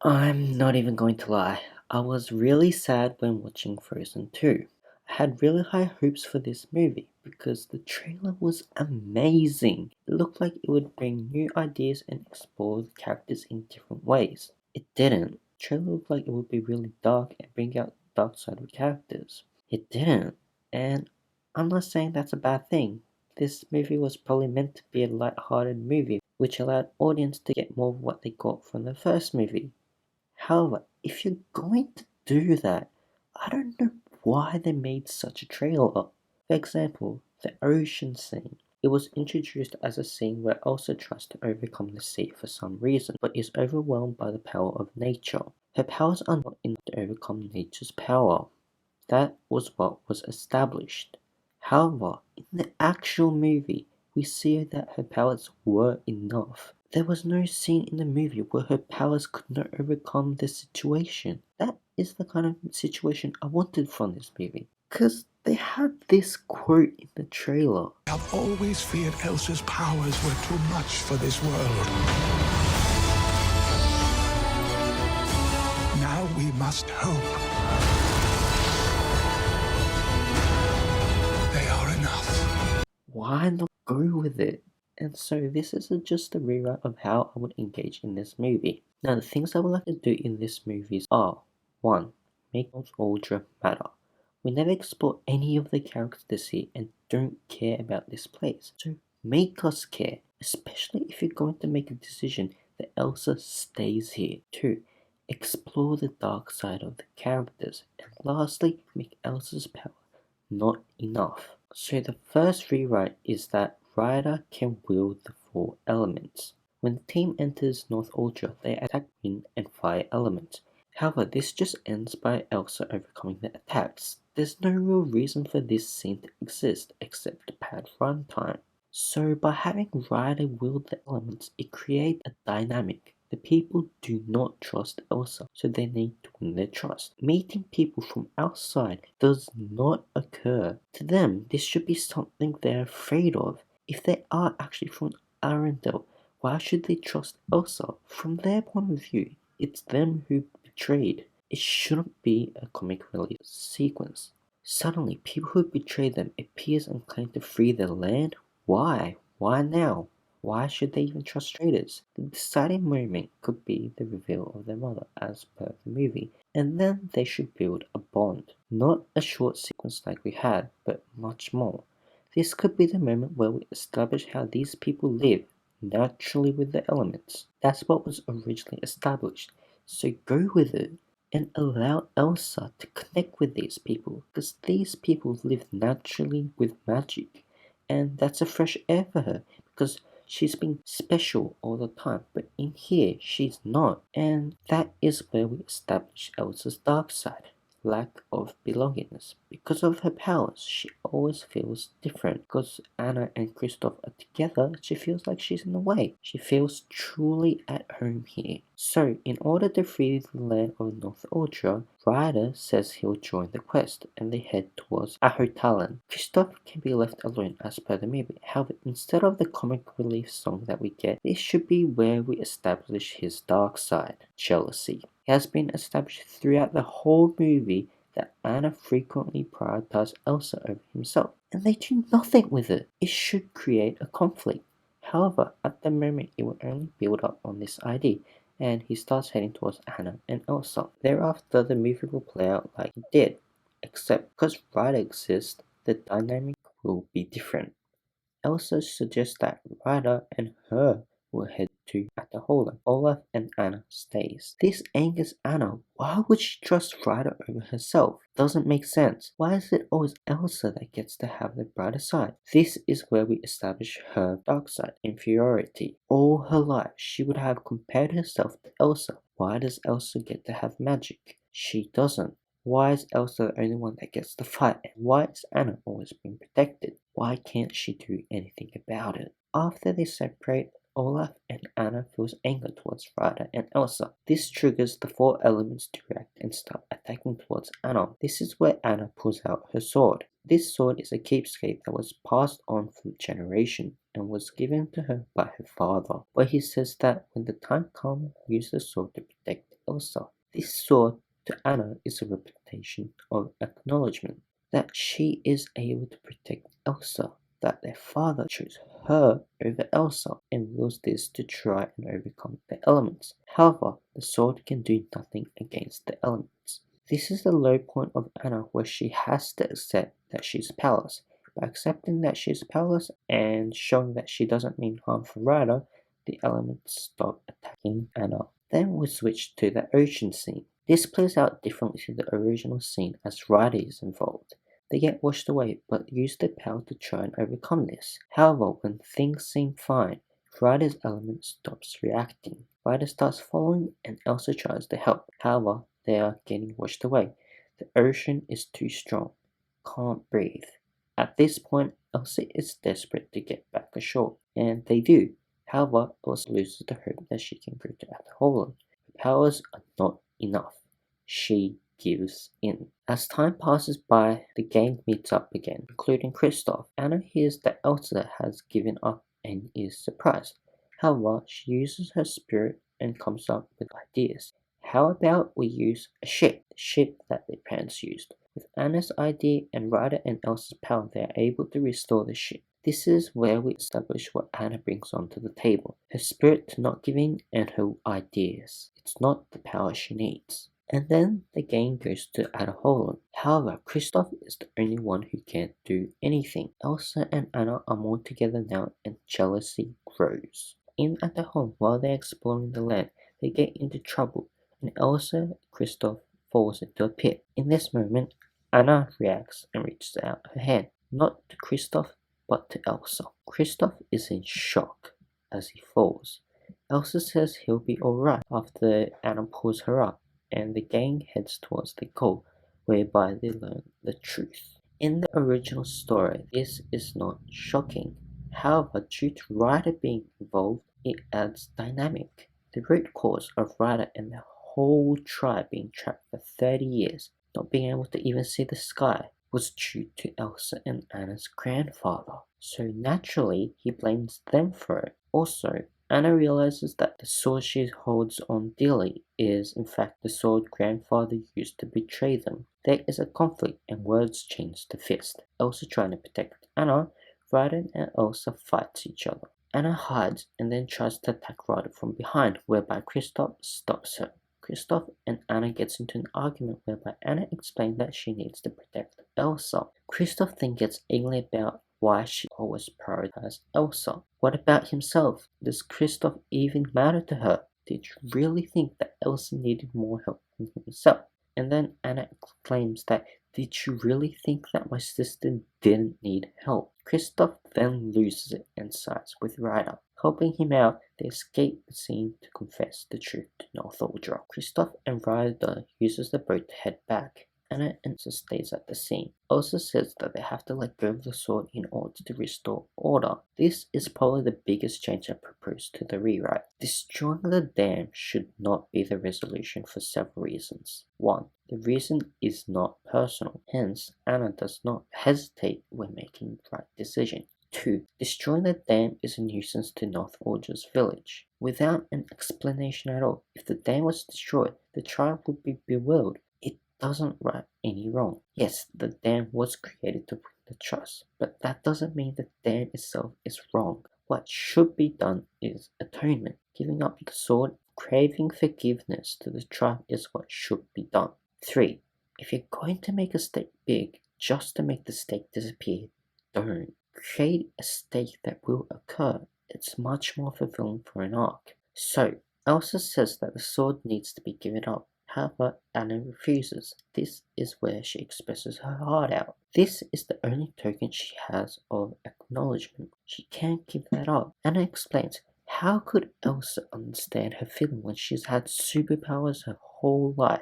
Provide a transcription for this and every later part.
I'm not even going to lie, I was really sad when watching Frozen 2. I had really high hopes for this movie because the trailer was amazing. It looked like it would bring new ideas and explore the characters in different ways. It didn't. The trailer looked like it would be really dark and bring out the dark side of the characters. It didn't. And I'm not saying that's a bad thing. This movie was probably meant to be a light-hearted movie, which allowed audience to get more of what they got from the first movie. However, if you're going to do that, I don't know why they made such a trailer. For example, the ocean scene. It was introduced as a scene where Elsa tries to overcome the sea for some reason, but is overwhelmed by the power of nature. Her powers are not enough to overcome nature's power. That was what was established. However, in the actual movie, we see that her powers were enough. There was no scene in the movie where her powers could not overcome the situation. That is the kind of situation I wanted from this movie. Because they had this quote in the trailer. I've always feared Elsa's powers were too much for this world. Now we must hope they are enough. Why not go with it? And so this is just a rewrite of how I would engage in this movie. Now the things I would like to do in this movie are 1. Make North Ultra matter. We never explore any of the characters here and don't care about this place. So make us care, especially if you're going to make a decision that Elsa stays here. 2. Explore the dark side of the characters. And lastly, make Elsa's power not enough. So the first rewrite is that Ryder can wield the 4 elements. When the team enters North Ultra, they attack wind and fire elements. However, this just ends by Elsa overcoming the attacks. There's no real reason for this scene to exist except to pad runtime. So by having Ryder wield the elements, it creates a dynamic. The people do not trust Elsa, so they need to win their trust. Meeting people from outside does not occur. To them, this should be something they're afraid of. If they are actually from Arendelle, why should they trust Elsa? From their point of view, it's them who betrayed. It shouldn't be a comic relief sequence. Suddenly, people who betrayed them appears and claim to free their land? Why? Why now? Why should they even trust traders? The deciding moment could be the reveal of their mother as per the movie, and then they should build a bond. Not a short sequence like we had, but much more. This could be the moment where we establish how these people live naturally with the elements. That's what was originally established, so go with it and allow Elsa to connect with these people because these people live naturally with magic, and that's a fresh air for her because she's been special all the time, but in here she's not, and that is where we establish Elsa's dark side. Lack of belongingness. Because of her powers, she always feels different. Because Anna and Kristoff are together, she feels like she's in the way. She feels truly at home here. So, in order to free the land of North Ultra, Ryder says he'll join the quest, and they head towards Ahotalan. Kristoff can be left alone as per the movie. However, instead of the comic relief song that we get, this should be where we establish his dark side, jealousy. It has been established throughout the whole movie that Anna frequently prioritizes Elsa over himself, and they do nothing with it. It should create a conflict. However, at the moment it will only build up on this idea, and he starts heading towards Anna and Elsa. Thereafter, the movie will play out like it did, except because Ryder exists, the dynamic will be different. Elsa suggests that Ryder and her will head to Atahola. Olaf and Anna stays. This angers Anna. Why would she trust Ryder over herself? Doesn't make sense. Why is it always Elsa that gets to have the brighter side? This is where we establish her dark side, inferiority. All her life she would have compared herself to Elsa. Why does Elsa get to have magic? She doesn't. Why is Elsa the only one that gets to fight? And why is Anna always being protected? Why can't she do anything about it? After they separate, Olaf and Anna feels anger towards Ryder and Elsa. This triggers the 4 elements to react and start attacking towards Anna. This is where Anna pulls out her sword. This sword is a keepsake that was passed on through generation and was given to her by her father, where he says that when the time comes, use the sword to protect Elsa. This sword to Anna is a representation of acknowledgement that she is able to protect Elsa, that their father chose her over Elsa and wields this to try and overcome the elements. However, the sword can do nothing against the elements. This is the low point of Anna where she has to accept that she's powerless. By accepting that she's powerless and showing that she doesn't mean harm for Ryder, the elements stop attacking Anna. Then we switch to the ocean scene. This plays out differently to the original scene as Ryder is involved. They get washed away but use their power to try and overcome this. However, when things seem fine, Ryder's element stops reacting. Ryder starts following and Elsa tries to help. However, they are getting washed away. The ocean is too strong. Can't breathe. At this point, Elsa is desperate to get back ashore, and they do. However, Elsa loses the hope that she can go to Atholland. Her powers are not enough. She gives in. As time passes by, the gang meets up again, including Kristoff. Anna hears that Elsa has given up and is surprised. However, she uses her spirit and comes up with ideas. How about we use a ship, the ship that their parents used? With Anna's idea and Ryder and Elsa's power, they are able to restore the ship. This is where we establish what Anna brings onto the table. Her spirit to not give in and her ideas. It's not the power she needs. And then the gang goes to Atholland. However, Kristoff is the only one who can't do anything. Elsa and Anna are more together now and jealousy grows. In Atholland, while they're exploring the land, they get into trouble and Elsa Kristoff falls into a pit. In this moment, Anna reacts and reaches out her hand, not to Kristoff, but to Elsa. Kristoff is in shock as he falls. Elsa says he'll be alright after Anna pulls her up, and the gang heads towards the goal, whereby they learn the truth. In the original story, this is not shocking. However, due to Ryder being involved, it adds dynamic. The root cause of Ryder and the whole tribe being trapped for 30 years, not being able to even see the sky, was due to Elsa and Anna's grandfather. So naturally, he blames them for it. Also, Anna realizes that the sword she holds on dearly is in fact the sword grandfather used to betray them. There is a conflict and words change to fist. Elsa trying to protect Anna, Ryder and Elsa fight each other. Anna hides and then tries to attack Ryder from behind, whereby Kristoff stops her. Kristoff and Anna gets into an argument whereby Anna explains that she needs to protect Elsa. Kristoff then gets angry about why she always prioritizes Elsa. What about himself? Does Kristoff even matter to her? Did you really think that Elsa needed more help than himself? And then Anna exclaims that, did you really think that my sister didn't need help? Kristoff then loses it and sides with Ryder. Helping him out, they escape the scene to confess the truth to Northuldra. Kristoff and Ryder uses the boat to head back. Anna and Elsa stays at the scene. Elsa says that they have to let go of the sword in order to restore order. This is probably the biggest change I propose to the rewrite. Destroying the dam should not be the resolution for several reasons. 1. The reason is not personal, hence Anna does not hesitate when making the right decision. 2. Destroying the dam is a nuisance to Northuldra's village. Without an explanation at all, if the dam was destroyed, the tribe would be bewildered. It doesn't right any wrong. Yes, the dam was created to bring the trust, but that doesn't mean the dam itself is wrong. What should be done is atonement. Giving up the sword, craving forgiveness to the tribe is what should be done. 3. If you're going to make a stake big just to make the stake disappear, don't. Create a stake that will occur. It's much more fulfilling for an arc. So, Elsa says that the sword needs to be given up. However, Anna refuses. This is where she expresses her heart out. This is the only token she has of acknowledgement. She can't give that up. Anna explains, how could Elsa understand her feeling when she's had superpowers her whole life?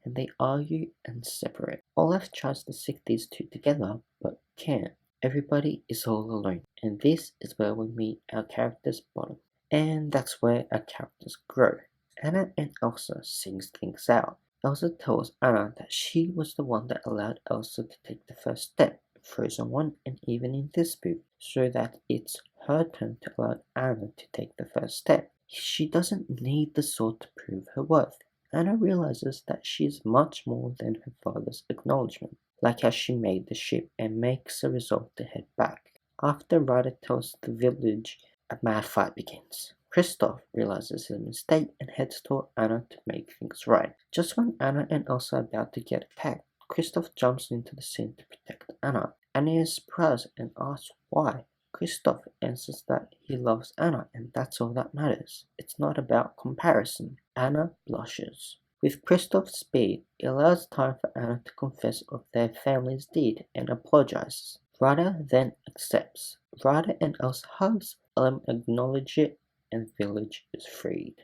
And they argue and separate. Olaf tries to stick these two together, but can't. Everybody is all alone, and this is where we meet our characters bottom. And that's where our characters grow. Anna and Elsa sings things out. Elsa tells Anna that she was the one that allowed Elsa to take the first step in Frozen 1 and even in this movie, so that it's her turn to allow Anna to take the first step. She doesn't need the sword to prove her worth. Anna realizes that she is much more than her father's acknowledgement, like how she made the ship, and makes a resolve to head back. After Ryder tells the village, a mad fight begins. Kristoff realizes his mistake and heads toward Anna to make things right. Just when Anna and Elsa are about to get attacked, Kristoff jumps into the scene to protect Anna. Anna is surprised and asks why. Kristoff answers that he loves Anna and that's all that matters. It's not about comparison. Anna blushes. With Kristoff's speed, it allows time for Anna to confess of their family's deed and apologizes. Ryder then accepts. Ryder and Elsa hugs, Elm acknowledge it, and village is freed.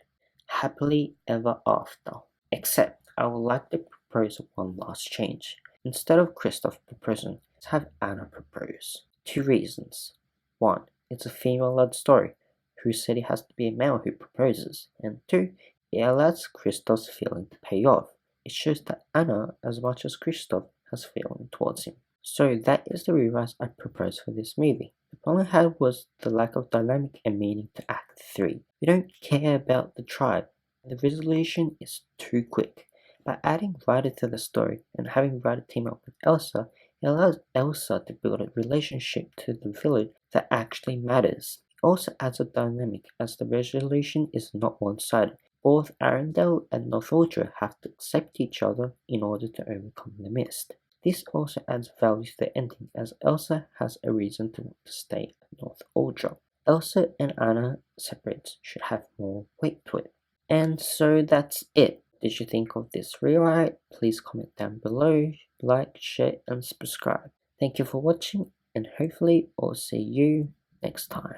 Happily ever after. Except I would like to propose one last change. Instead of Kristoff proposing, let's have Anna propose. 2 reasons. 1. It's a female-led story. Who said it has to be a male who proposes? And 2. It allows Kristoff's feeling to pay off. It shows that Anna, as much as Kristoff, has feeling towards him. So that is the rewrite I proposed for this movie. The problem I had was the lack of dynamic and meaning to Act 3. We don't care about the tribe, and the resolution is too quick. By adding Ryder to the story and having Ryder team up with Elsa, it allows Elsa to build a relationship to the village that actually matters. It also adds a dynamic as the resolution is not one-sided. Both Arendelle and North Uldra have to accept each other in order to overcome the mist. This also adds value to the ending as Elsa has a reason to want to stay at North Uldra. Elsa and Anna separates should have more weight to it. And so that's it. Did you think of this rewrite? Please comment down below, like, share and subscribe. Thank you for watching and hopefully I'll see you next time.